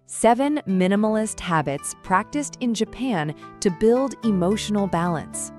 7 Minimalist Habits Practiced in Japan to Build Emotional Balance.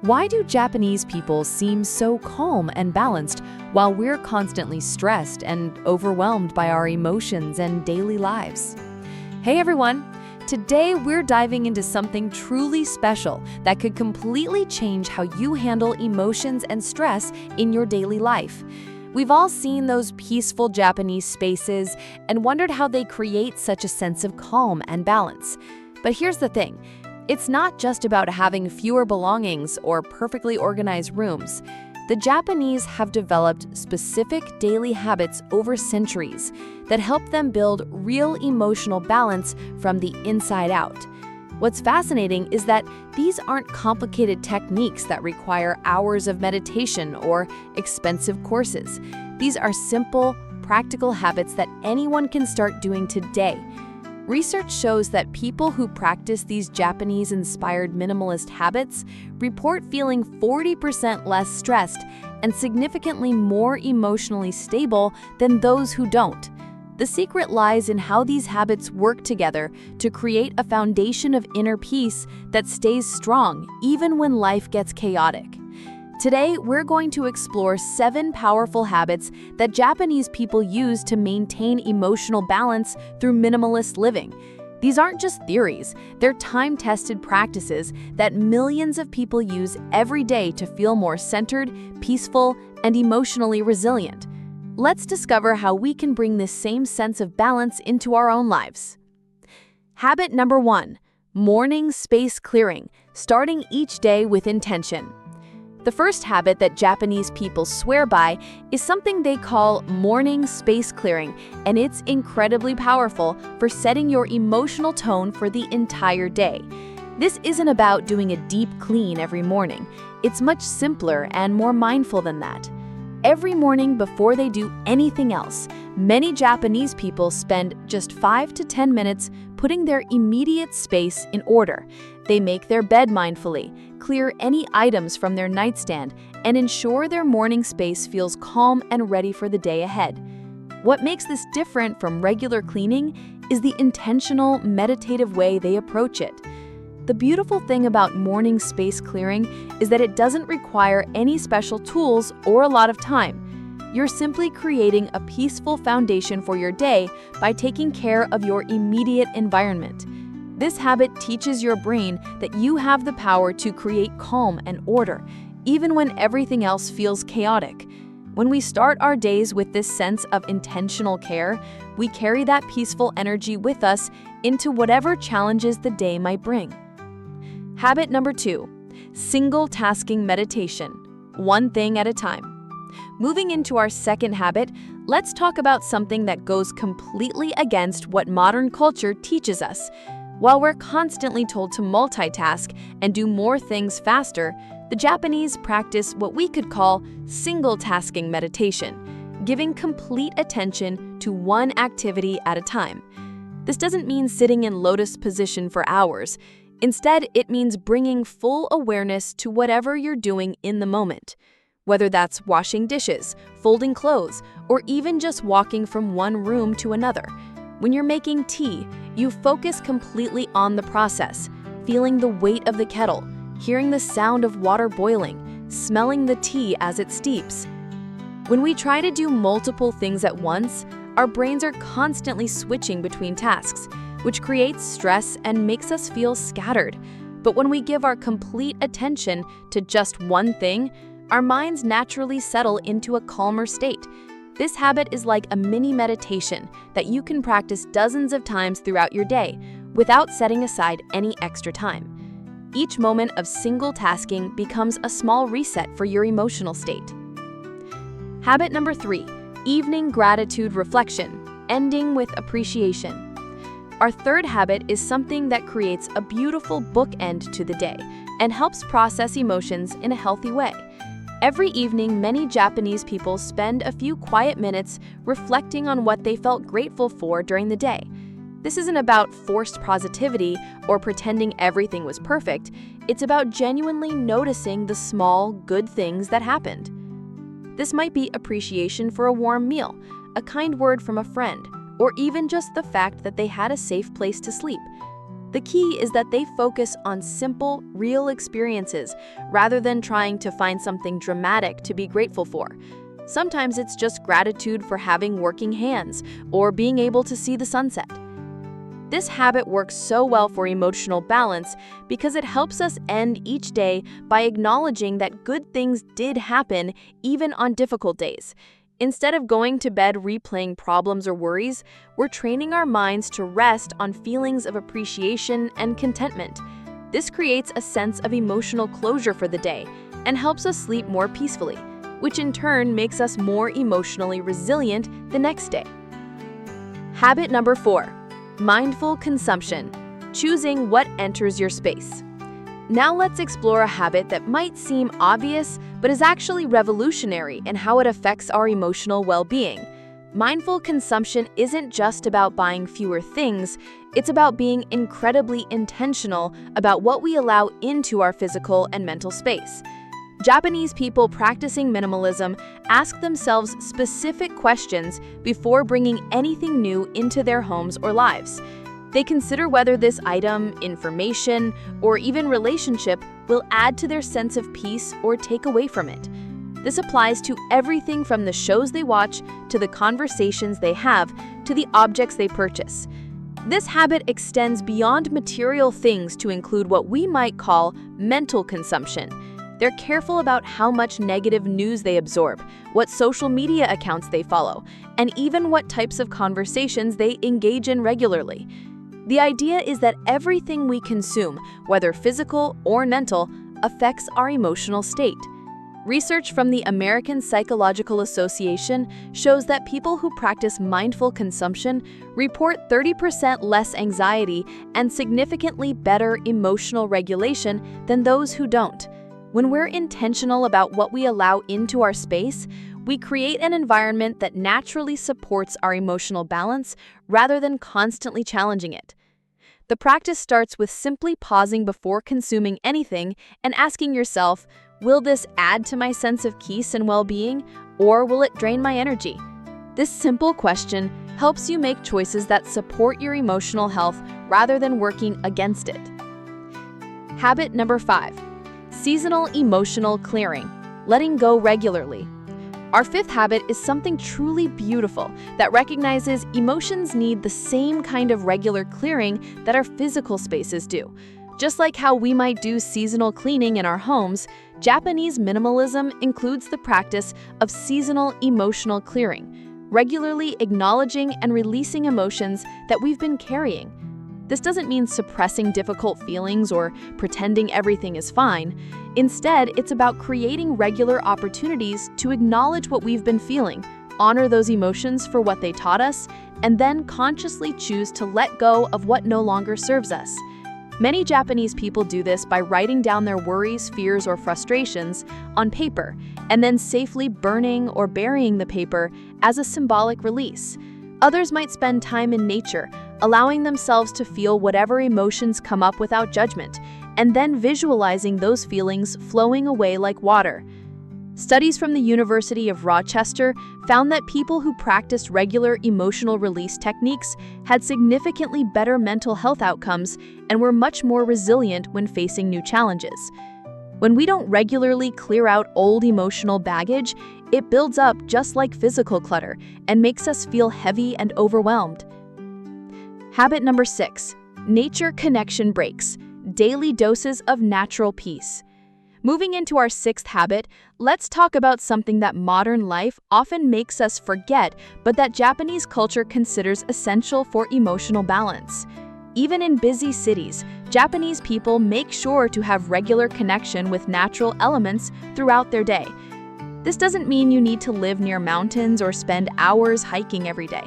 Why do Japanese people seem so calm and balanced while we're constantly stressed and overwhelmed by our emotions and daily lives? Hey everyone! Today we're diving into something truly special that could completely change how you handle emotions and stress in your daily life. We've all seen those peaceful Japanese spaces and wondered how they create such a sense of calm and balance. But here's the thing, it's not just about having fewer belongings or perfectly organized rooms. The Japanese have developed specific daily habits over centuries that help them build real emotional balance from the inside out. What's fascinating is that these aren't complicated techniques that require hours of meditation or expensive courses. These are simple, practical habits that anyone can start doing today. Research shows that people who practice these Japanese-inspired minimalist habits report feeling 40% less stressed and significantly more emotionally stable than those who don't. The secret lies in how these habits work together to create a foundation of inner peace that stays strong even when life gets chaotic. Today, we're going to explore 7 powerful habits that Japanese people use to maintain emotional balance through minimalist living. These aren't just theories, they're time-tested practices that millions of people use every day to feel more centered, peaceful, and emotionally resilient. Let's discover how we can bring this same sense of balance into our own lives. Habit number 1, morning space clearing, starting each day with intention. The first habit that Japanese people swear by is something they call morning space clearing, and it's incredibly powerful for setting your emotional tone for the entire day. This isn't about doing a deep clean every morning. It's much simpler and more mindful than that. Every morning before they do anything else, many Japanese people spend just 5 to 10 minutes putting their immediate space in order. They make their bed mindfully, clear any items from their nightstand, and ensure their morning space feels calm and ready for the day ahead. What makes this different from regular cleaning is the intentional, meditative way they approach it. The beautiful thing about morning space clearing is that it doesn't require any special tools or a lot of time. You're simply creating a peaceful foundation for your day by taking care of your immediate environment. This habit teaches your brain that you have the power to create calm and order, even when everything else feels chaotic. When we start our days with this sense of intentional care, we carry that peaceful energy with us into whatever challenges the day might bring. Habit number 2, single-tasking meditation, one thing at a time. Moving into our second habit, let's talk about something that goes completely against what modern culture teaches us. While we're constantly told to multitask and do more things faster, the Japanese practice what we could call single-tasking meditation, giving complete attention to one activity at a time. This doesn't mean sitting in lotus position for hours. Instead, it means bringing full awareness to whatever you're doing in the moment. Whether that's washing dishes, folding clothes, or even just walking from one room to another. When you're making tea, you focus completely on the process, feeling the weight of the kettle, hearing the sound of water boiling, smelling the tea as it steeps. When we try to do multiple things at once, our brains are constantly switching between tasks, which creates stress and makes us feel scattered. But when we give our complete attention to just one thing, our minds naturally settle into a calmer state. This habit is like a mini meditation that you can practice dozens of times throughout your day without setting aside any extra time. Each moment of single tasking becomes a small reset for your emotional state. Habit number 3, evening gratitude reflection, ending with appreciation. Our third habit is something that creates a beautiful bookend to the day and helps process emotions in a healthy way. Every evening, many Japanese people spend a few quiet minutes reflecting on what they felt grateful for during the day. This isn't about forced positivity or pretending everything was perfect. It's about genuinely noticing the small, good things that happened. This might be appreciation for a warm meal, a kind word from a friend, or even just the fact that they had a safe place to sleep. The key is that they focus on simple, real experiences rather than trying to find something dramatic to be grateful for. Sometimes it's just gratitude for having working hands or being able to see the sunset. This habit works so well for emotional balance because it helps us end each day by acknowledging that good things did happen even on difficult days. Instead of going to bed replaying problems or worries, we're training our minds to rest on feelings of appreciation and contentment. This creates a sense of emotional closure for the day and helps us sleep more peacefully, which in turn makes us more emotionally resilient the next day. Habit number 4, mindful consumption, choosing what enters your space. Now let's explore a habit that might seem obvious, but is actually revolutionary in how it affects our emotional well-being. Mindful consumption isn't just about buying fewer things, it's about being incredibly intentional about what we allow into our physical and mental space. Japanese people practicing minimalism ask themselves specific questions before bringing anything new into their homes or lives. They consider whether this item, information, or even relationship will add to their sense of peace or take away from it. This applies to everything from the shows they watch, to the conversations they have, to the objects they purchase. This habit extends beyond material things to include what we might call mental consumption. They're careful about how much negative news they absorb, what social media accounts they follow, and even what types of conversations they engage in regularly. The idea is that everything we consume, whether physical or mental, affects our emotional state. Research from the American Psychological Association shows that people who practice mindful consumption report 30% less anxiety and significantly better emotional regulation than those who don't. When we're intentional about what we allow into our space, we create an environment that naturally supports our emotional balance rather than constantly challenging it. The practice starts with simply pausing before consuming anything and asking yourself, will this add to my sense of peace and well-being, or will it drain my energy? This simple question helps you make choices that support your emotional health rather than working against it. Habit number 5, seasonal emotional clearing, letting go regularly. Our 5th habit is something truly beautiful that recognizes emotions need the same kind of regular clearing that our physical spaces do. Just like how we might do seasonal cleaning in our homes, Japanese minimalism includes the practice of seasonal emotional clearing, regularly acknowledging and releasing emotions that we've been carrying. This doesn't mean suppressing difficult feelings or pretending everything is fine. Instead, it's about creating regular opportunities to acknowledge what we've been feeling, honor those emotions for what they taught us, and then consciously choose to let go of what no longer serves us. Many Japanese people do this by writing down their worries, fears, or frustrations on paper, and then safely burning or burying the paper as a symbolic release. Others might spend time in nature, allowing themselves to feel whatever emotions come up without judgment, and then visualizing those feelings flowing away like water. Studies from the University of Rochester found that people who practiced regular emotional release techniques had significantly better mental health outcomes and were much more resilient when facing new challenges. When we don't regularly clear out old emotional baggage, it builds up just like physical clutter and makes us feel heavy and overwhelmed. Habit number 6, nature connection breaks, daily doses of natural peace. Moving into our 6th habit, let's talk about something that modern life often makes us forget, but that Japanese culture considers essential for emotional balance. Even in busy cities, Japanese people make sure to have regular connection with natural elements throughout their day. This doesn't mean you need to live near mountains or spend hours hiking every day.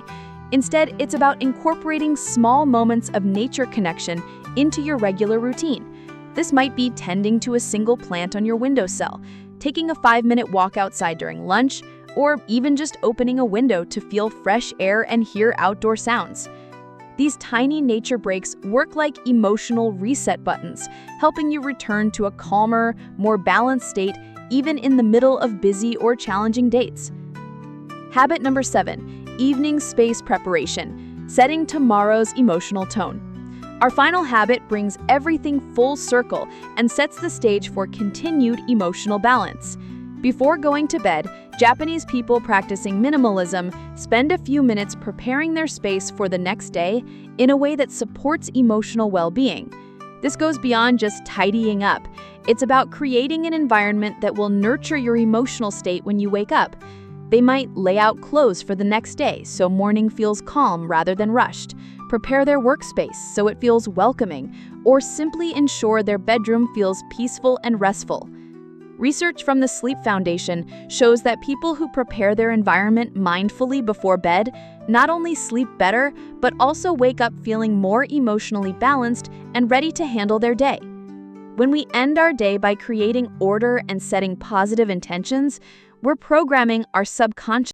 Instead, it's about incorporating small moments of nature connection into your regular routine. This might be tending to a single plant on your windowsill, taking a 5-minute walk outside during lunch, or even just opening a window to feel fresh air and hear outdoor sounds. These tiny nature breaks work like emotional reset buttons, helping you return to a calmer, more balanced state even in the middle of busy or challenging dates. Habit number 7, evening space preparation, setting tomorrow's emotional tone. Our final habit brings everything full circle and sets the stage for continued emotional balance. Before going to bed, Japanese people practicing minimalism spend a few minutes preparing their space for the next day in a way that supports emotional well-being. This goes beyond just tidying up. It's about creating an environment that will nurture your emotional state when you wake up. They might lay out clothes for the next day so morning feels calm rather than rushed, prepare their workspace so it feels welcoming, or simply ensure their bedroom feels peaceful and restful. Research from the Sleep Foundation shows that people who prepare their environment mindfully before bed not only sleep better, but also wake up feeling more emotionally balanced and ready to handle their day. When we end our day by creating order and setting positive intentions, we're programming our subconscious